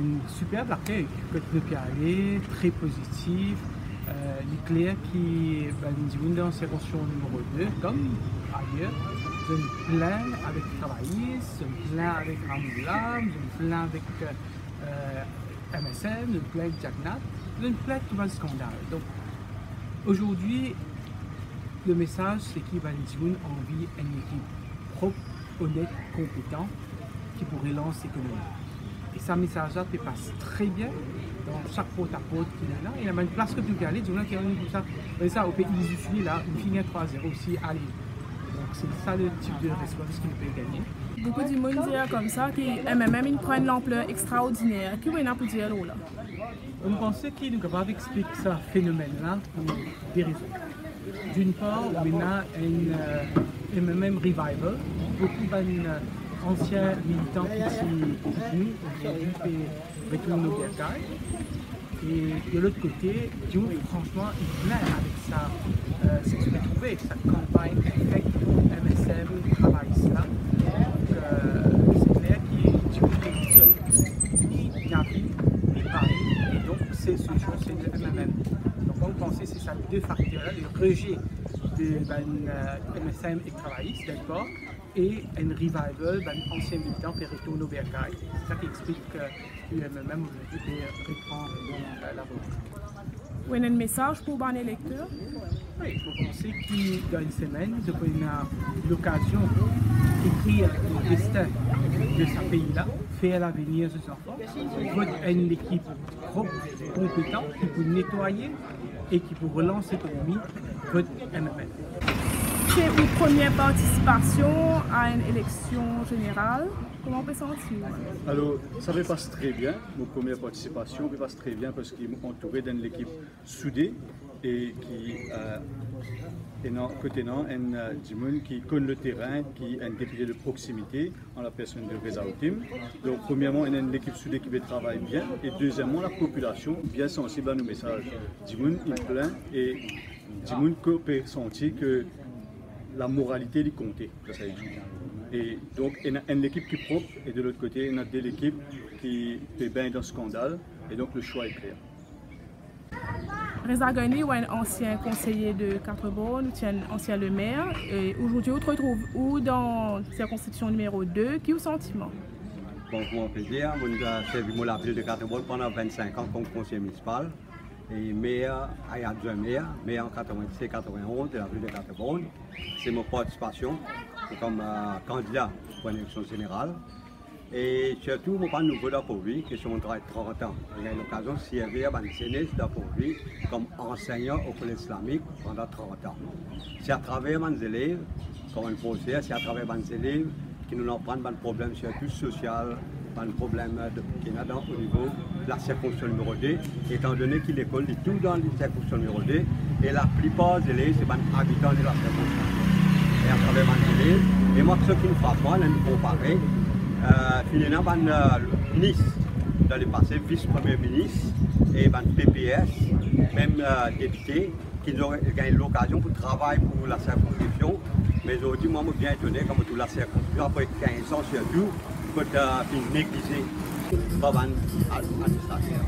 un superbe accueil que nous aller, très positif. Les clients qui sont dans circonscription numéro 2, comme ailleurs, sont plein avec travaillistes, sont plein avec Ramoula, sont plein avec MSM, sont plein avec Jagnat, sont plein de tout le scandale. Donc aujourd'hui, le message c'est qu'il va nous envie une équipe propre, honnête, compétente qui pourrait lancer l'économie. Et ce message-là passe très bien dans chaque porte-à-porte qu'il est là. Il y a même une place que tu peux aller, du moins qui est comme ça. Mais ça, au pays du là, une finit à 3-0 aussi à Lille. Donc c'est ça le type de réponse qu'il peut gagner. Beaucoup de monde dit comme ça que MMM il prend une ampleur extraordinaire. Qu'est-ce qu'on a pour dire là? On pensait qu'il est capable d'expliquer ce phénomène-là pour des raisons. D'une part, on a un MMM revival. Beaucoup d'anciens militants qui sont venus aujourd'hui retournent au Bercail. Et de l'autre côté, Dieu, franchement, il plein avec ça. C'est ce que j'ai trouvé, sa campagne avec MSM, travaille cela. Donc, c'est clair qu'il est seul, ni Navi, ni Paris. Et donc, c'est ce jour, c'est le MMM. Donc, on pensait que c'est ça, deux facteurs-là, le rejet de MSM et travaillistes, d'accord, et un revival d'un ancien militant qui retourne au Bercail. C'est ça qui explique que l'UMMM aujourd'hui reprend la voie. Vous avez un message pour les électeurs? Oui, il faut penser que dans une semaine, on a l'occasion d'écrire le destin de ce pays-là, faire l'avenir de ses enfants. Il faut une équipe propre, compétente, qui peut nettoyer et qui peut relancer l'économie, votre MMM. C'est une première participation à une élection générale. Comment on peut sentir? Alors, ça me passe très bien. Mon première participation me passe très bien parce qu'ils m'ont entouré d'une équipe soudée et qui côté du monde qui connaît le terrain, qui est un député de proximité en la personne de Reza Outim. Donc, premièrement, il y a une équipe soudée qui travaille bien et deuxièmement, la population bien sensible à nos messages. Du monde il plein et du monde peut sentir que la moralité est comptée. Et donc, il y a une équipe qui est propre et de l'autre côté, il y a deux équipes qui est bien dans le scandale et donc le choix est clair. Reza Gagné est un ancien conseiller de Quatre-Bornes, un ancien le maire. Aujourd'hui, on se retrouve où dans la circonscription numéro 2? Qui est le sentiment? Bon, pour mon plaisir, j'ai servi la ville de Quatre-Bornes pendant 25 ans comme conseiller municipal. Et maire, il y a deux maires, maire en 96-91 de la ville de Quatre-Bornes. C'est ma participation comme candidat pour une élection générale. Et surtout, je pas nouveau dans pour lui, qui sont 30 ans. J'ai eu l'occasion de servir à une jeunesse pour lui comme enseignant au collège islamique pendant 30 ans. C'est à travers mes élèves, comme un procès, c'est à travers mes élèves qui nous apprennent des problèmes surtout sociaux, des problèmes qu'il y a au niveau de la circonscription numéro 2, étant donné que l'école est tout dans la circonscription numéro 2 et la plupart des élèves, c'est des habitants de la circonscription. Et à travers mes élèves, et moi, ce qui nous frappe, là, nous comparer, il y a un ministre dans le passé, vice-premier ministre, et un PPS, même député, qui ont gagné l'occasion pour travailler pour la circonscription. Mais aujourd'hui, moi, je suis bien étonné comme toute la circonscription, après 15 ans surtout, que tu as négligé par l'administration.